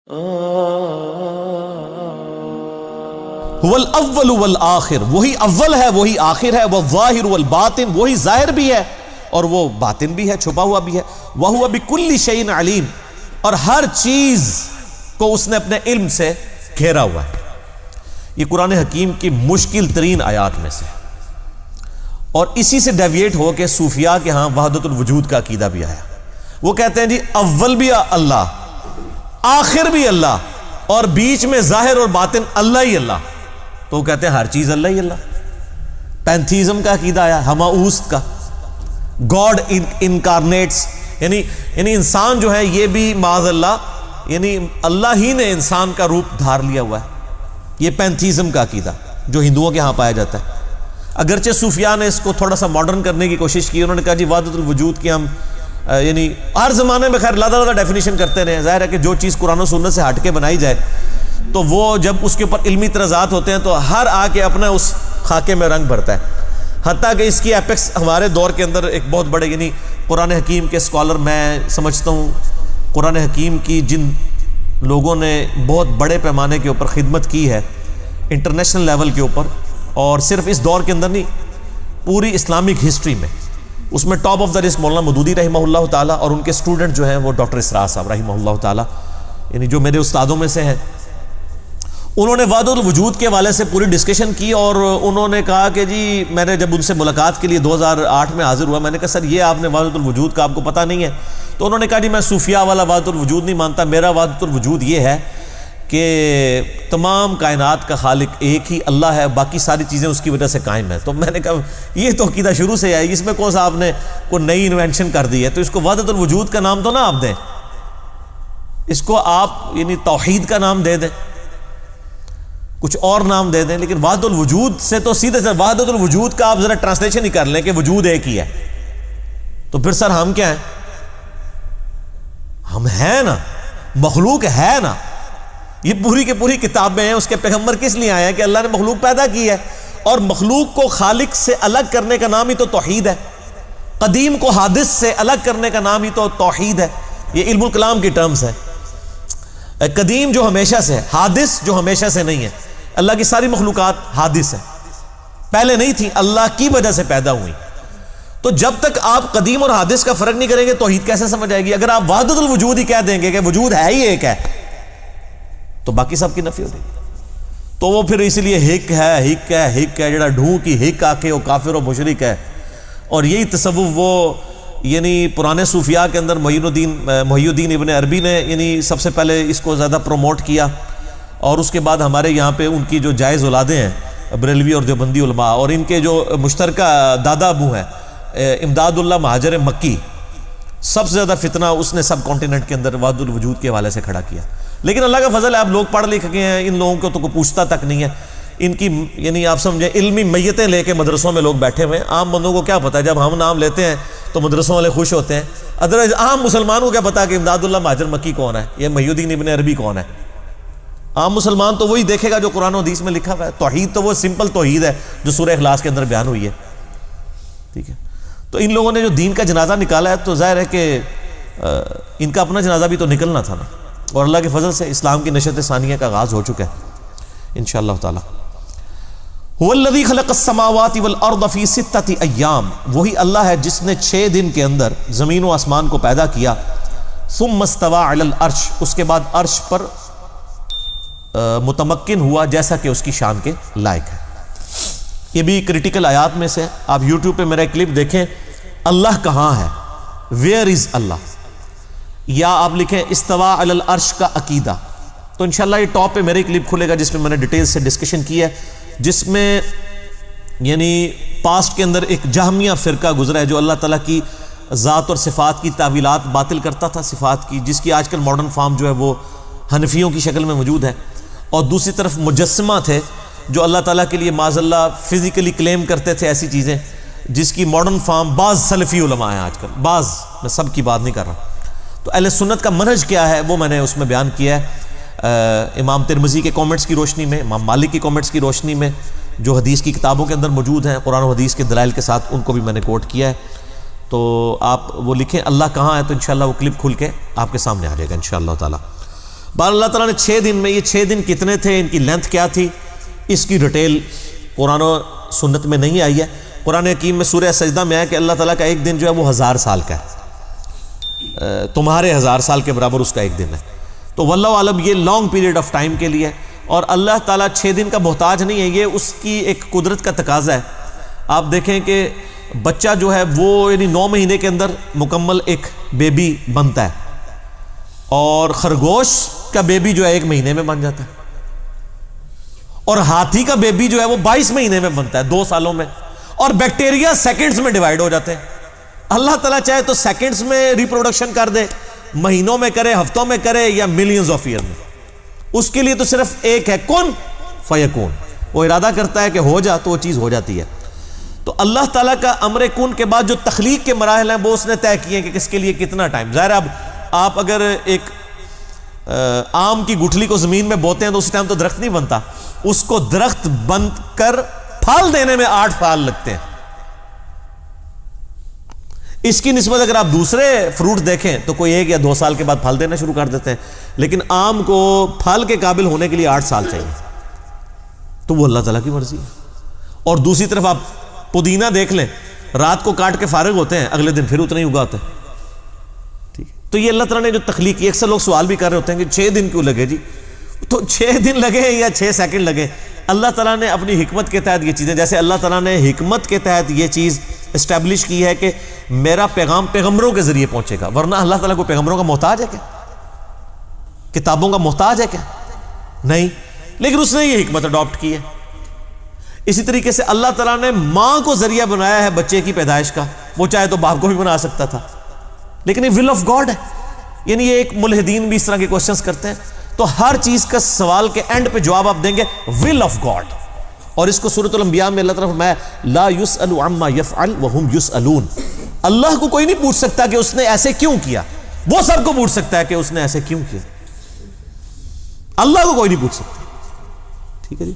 هو الاول والآخر، وہی اول ہے وہی آخر ہے، والظاہر والباطن، وہی ظاہر بھی ہے اور وہ باطن بھی ہے، چھپا ہوا بھی ہے، وَهُوَ بِكُلِّ شَيْءٍ عَلِيمٌ، اور ہر چیز کو اس نے اپنے علم سے گھیرا ہوا ہے۔ یہ قرآن حکیم کی مشکل ترین آیات میں سے، اور اسی سے ڈیویٹ ہو کے صوفیاء کے ہاں وحدت الوجود کا عقیدہ بھی آیا۔ وہ کہتے ہیں جی اول بھی اللہ، آخر بھی اللہ، اور بیچ میں ظاہر اور باطن اللہ ہی اللہ، تو وہ کہتے ہیں ہر چیز اللہ ہی اللہ۔ پینتھیزم کا عقیدہ آیا، ہماؤست کا، گاڈ انکارنیٹس، یعنی انسان جو ہے یہ بھی معاذ اللہ یعنی اللہ ہی نے انسان کا روپ دھار لیا ہوا ہے۔ یہ پینتھیزم کا عقیدہ جو ہندوؤں کے ہاں پایا جاتا ہے، اگرچہ صوفیاء نے اس کو تھوڑا سا ماڈرن کرنے کی کوشش کی۔ انہوں نے کہا جی وحدت الوجود کی ہم یعنی ہر زمانے میں خیر اللہ ڈیفینیشن کرتے رہے، ظاہر ہے کہ جو چیز قرآن و سنت سے ہٹ کے بنائی جائے تو وہ جب اس کے اوپر علمی اعتراضات ہوتے ہیں تو ہر آ کے اپنا اس خاکے میں رنگ بھرتا ہے۔ حتیٰ کہ اس کی ایپیکس ہمارے دور کے اندر ایک بہت بڑے یعنی قرآن حکیم کے اسکالر، میں سمجھتا ہوں قرآن حکیم کی جن لوگوں نے بہت بڑے پیمانے کے اوپر خدمت کی ہے انٹرنیشنل لیول کے اوپر، اور صرف اس دور کے اندر نہیں پوری اسلامک ہسٹری میں، اس میں top of the list Maulana Maududi رحمہ اللہ تعالیٰ، اور ان کے اسٹوڈنٹ جو ہیں وہ ڈاکٹر اسرار صاحب رحمہ اللہ تعالیٰ، یعنی جو میرے استادوں میں سے ہیں۔ انہوں نے وحدت الوجود کے حوالے سے پوری ڈسکشن کی، اور انہوں نے کہا کہ جی میں نے جب ان سے ملاقات کے لیے 2008 میں حاضر ہوا، میں نے کہا سر یہ آپ نے وحدت الوجود کا آپ کو پتہ نہیں ہے؟ تو انہوں نے کہا جی میں صوفیاء والا وحدت الوجود نہیں مانتا، میرا وحدت الوجود یہ ہے کہ تمام کائنات کا خالق ایک ہی اللہ ہے، باقی ساری چیزیں اس کی وجہ سے قائم ہیں۔ تو میں نے کہا یہ تو عقیدہ شروع سے ہے، اس میں کون سا آپ نے کوئی نئی انوینشن کر دی ہے؟ تو اس کو وحدت الوجود کا نام تو نہ آپ دیں، اس کو آپ یعنی توحید کا نام دے دیں، کچھ اور نام دے دیں، لیکن وحدت الوجود سے تو سیدھے سے وحدت الوجود کا آپ ذرا ٹرانسلیشن ہی کر لیں کہ وجود ایک ہی ہے۔ تو پھر سر ہم کیا ہیں؟ ہم ہیں نا، مخلوق ہے نا، یہ پوری کی پوری کتابیں ہیں۔ اس کے پیغمبر کس لیے آئے ہیں؟ کہ اللہ نے مخلوق پیدا کی ہے، اور مخلوق کو خالق سے الگ کرنے کا نام ہی تو توحید ہے، قدیم کو حادث سے الگ کرنے کا نام ہی تو توحید ہے۔ یہ علم الکلام کی ٹرمز ہے، قدیم جو ہمیشہ سے ہے، حادث جو ہمیشہ سے نہیں ہے۔ اللہ کی ساری مخلوقات حادث ہے، پہلے نہیں تھی، اللہ کی وجہ سے پیدا ہوئی۔ تو جب تک آپ قدیم اور حادث کا فرق نہیں کریں گے توحید کیسے سمجھ آئے گی؟ اگر آپ وحدت الوجود ہی کہہ دیں گے کہ وجود ہے ہی ایک ہے تو باقی سب کی نفی ہو جائے گی۔ تو وہ پھر اس لیے ہک ہے جڑا ڈھوں کی ہک آکے وہ کافر و مشرک ہے۔ اور یہی تصوف وہ یعنی پرانے صوفیاء کے اندر محی الدین ابن عربی نے یعنی سب سے پہلے اس کو زیادہ پروموٹ کیا، اور اس کے بعد ہمارے یہاں پہ ان کی جو جائز اولادیں ہیں بریلوی اور دیوبندی علماء، اور ان کے جو مشترکہ دادا ابو ہیں امداد اللہ مہاجر مکی، سب سے زیادہ فتنہ اس نے سب کانٹیننٹ کے اندر وحدت الوجود کے حوالے سے کھڑا کیا۔ لیکن اللہ کا فضل ہے آپ لوگ پڑھ لکھ گئے ہیں، ان لوگوں کو تو کوئی پوچھتا تک نہیں ہے۔ ان کی یعنی آپ سمجھیں علمی میتیں لے کے مدرسوں میں لوگ بیٹھے ہوئے ہیں، عام بندوں کو کیا پتہ ہے؟ جب ہم نام لیتے ہیں تو مدرسوں والے خوش ہوتے ہیں، ادروائز عام مسلمان کو کیا پتا کہ امداد اللہ مہاجر مکی کون ہے، یہ محی الدین ابن عربی کون ہے؟ عام مسلمان تو وہی دیکھے گا جو قرآن و حدیث میں لکھا ہوا ہے۔ توحید تو وہ سمپل توحید ہے جو سورہ اخلاص کے اندر بیان ہوئی ہے، ٹھیک ہے۔ تو ان لوگوں نے جو دین کا جنازہ نکالا ہے تو ظاہر ہے کہ ان کا اپنا جنازہ بھی تو نکلنا تھا نا، اور اللہ کے فضل سے اسلام کی نشت ثانیہ کا آغاز ہو چکا ہے انشاءاللہ تعالی۔ هو الذی خلق السماوات والارض فی 6 ایام، وہی اللہ ہے جس نے 6 دن کے اندر زمین و آسمان کو پیدا کیا۔ ثم استوى علی العرش، اس کے بعد عرش پر متمکن ہوا جیسا کہ اس کی شان کے لائق ہے۔ یہ بھی کریٹیکل آیات میں سے، آپ یوٹیوب پہ میرا کلپ دیکھیں، اللہ کہاں ہے، ویئر از اللہ، یا آپ لکھیں استوى علی العرش کا عقیدہ، تو انشاءاللہ یہ ٹاپ پہ میرے کلپ کھلے گا جس میں میں نے ڈیٹیل سے ڈسکشن کی ہے، جس میں یعنی پاسٹ کے اندر ایک جہمیہ فرقہ گزرا ہے جو اللہ تعالیٰ کی ذات اور صفات کی تعویلات باطل کرتا تھا، صفات کی، جس کی آج کل ماڈرن فارم جو ہے وہ حنفیوں کی شکل میں موجود ہے، اور دوسری طرف مجسمہ تھے جو اللہ تعالیٰ کے لیے معاذ اللہ فزیکلی کلیم کرتے تھے ایسی چیزیں، جس کی ماڈرن فارم بعض سلفی علماء ہیں آج کل، بعض، میں سب کی بات نہیں کر رہا۔ تو اہل سنت کا منہج کیا ہے وہ میں نے اس میں بیان کیا ہے، امام ترمذی کے کامنٹس کی روشنی میں، امام مالک کی کامنٹس کی روشنی میں، جو حدیث کی کتابوں کے اندر موجود ہیں قرآن و حدیث کے دلائل کے ساتھ، ان کو بھی میں نے کوٹ کیا ہے۔ تو آپ وہ لکھیں اللہ کہاں ہے، تو انشاءاللہ وہ کلپ کھل کے آپ کے سامنے آ جائے گا انشاءاللہ تعالی۔ بہر اللہ تعالیٰ نے 6 دن میں، یہ 6 دن کتنے تھے، ان کی لینتھ کیا تھی، اس کی ڈیٹیل قرآن و سنت میں نہیں آئی ہے۔ قرآن حکیم میں سورہ سجدہ میں ہے کہ اللہ تعالیٰ کا ایک دن جو ہے وہ 1000 سال کا ہے، تمہارے 1000 سال کے برابر اس کا ایک دن ہے۔ تو واللہ عالم یہ لانگ پیریڈ آف ٹائم کے لیے، اور اللہ تعالیٰ 6 دن کا محتاج نہیں ہے، یہ اس کی ایک قدرت کا تقاضا ہے۔ آپ دیکھیں کہ بچہ جو ہے وہ یعنی 9 مہینے کے اندر مکمل ایک بیبی بنتا ہے، اور خرگوش کا بیبی جو ہے 1 مہینے میں بن جاتا ہے، اور ہاتھی کا بیبی جو ہے وہ 22 مہینے میں بنتا ہے، 2 سالوں میں، اور بیکٹیریا سیکنڈز میں ڈیوائیڈ ہو جاتے ہیں۔ اللہ تعالیٰ چاہے تو سیکنڈز میں ریپروڈکشن کر دے، مہینوں میں کرے، ہفتوں میں کرے، یا ملینز آف ایئر میں، اس کے لیے تو صرف ایک ہے، کن فیکون، وہ ارادہ کرتا ہے کہ ہو جا تو وہ چیز ہو جاتی ہے۔ تو اللہ تعالیٰ کا امر کن کے بعد جو تخلیق کے مراحل ہیں وہ اس نے طے کیے ہیں کہ کس کے لیے کتنا ٹائم۔ ظاہر ہے اب آپ اگر ایک آم کی گٹھلی کو زمین میں بوتے ہیں تو اس ٹائم تو درخت نہیں بنتا، اس کو درخت بن کر پھل دینے میں 8 سال لگتے ہیں۔ اس کی نسبت اگر آپ دوسرے فروٹ دیکھیں تو کوئی 1 یا 2 سال کے بعد پھل دینا شروع کر دیتے ہیں، لیکن آم کو پھل کے قابل ہونے کے لیے 8 سال چاہیے۔ تو وہ اللہ تعالیٰ کی مرضی ہے۔ اور دوسری طرف آپ پودینہ دیکھ لیں، رات کو کاٹ کے فارغ ہوتے ہیں، اگلے دن پھر اتنا ہی اگاتے ہیں۔ ٹھیک ہے، تو یہ اللہ تعالیٰ نے جو تخلیق کی، اکثر لوگ سوال بھی کر رہے ہوتے ہیں کہ 6 دن کیوں لگے جی؟ تو 6 دن لگے یا 6 سیکنڈ لگے، اللہ تعالیٰ نے اپنی حکمت کے تحت یہ چیزیں، جیسے اللہ تعالیٰ نے حکمت کے تحت یہ چیز اسٹیبلش کی ہے کہ میرا پیغام پیغمبروں کے ذریعے پہنچے گا، ورنہ اللہ تعالیٰ کو پیغمبروں کا محتاج ہے کیا؟ کتابوں کا محتاج ہے کیا؟ نہیں، لیکن اس نے یہ حکمت اڈاپٹ کی ہے۔ اسی طریقے سے اللہ تعالیٰ نے ماں کو ذریعہ بنایا ہے بچے کی پیدائش کا، وہ چاہے تو باپ کو بھی بنا سکتا تھا، لیکن یہ ول آف گاڈ ہے۔ یعنی یہ ایک ملحدین بھی اس طرح کے کوشچنز کرتے ہیں، تو ہر چیز کا سوال کے اینڈ پہ جواب آپ دیں گے ول آف گاڈ۔ اور اس کو سورۃ الانبیاء میں اللہ تعالیٰ فرمایا لا يسأل عما يفعل وهم يسألون، اللہ کو کوئی نہیں پوچھ سکتا کہ اس نے ایسے کیوں کیا، وہ سب کو پوچھ سکتا ہے کہ اس نے ایسے کیوں کیا، اللہ کو کوئی نہیں پوچھ سکتا۔ ٹھیک ہے جی۔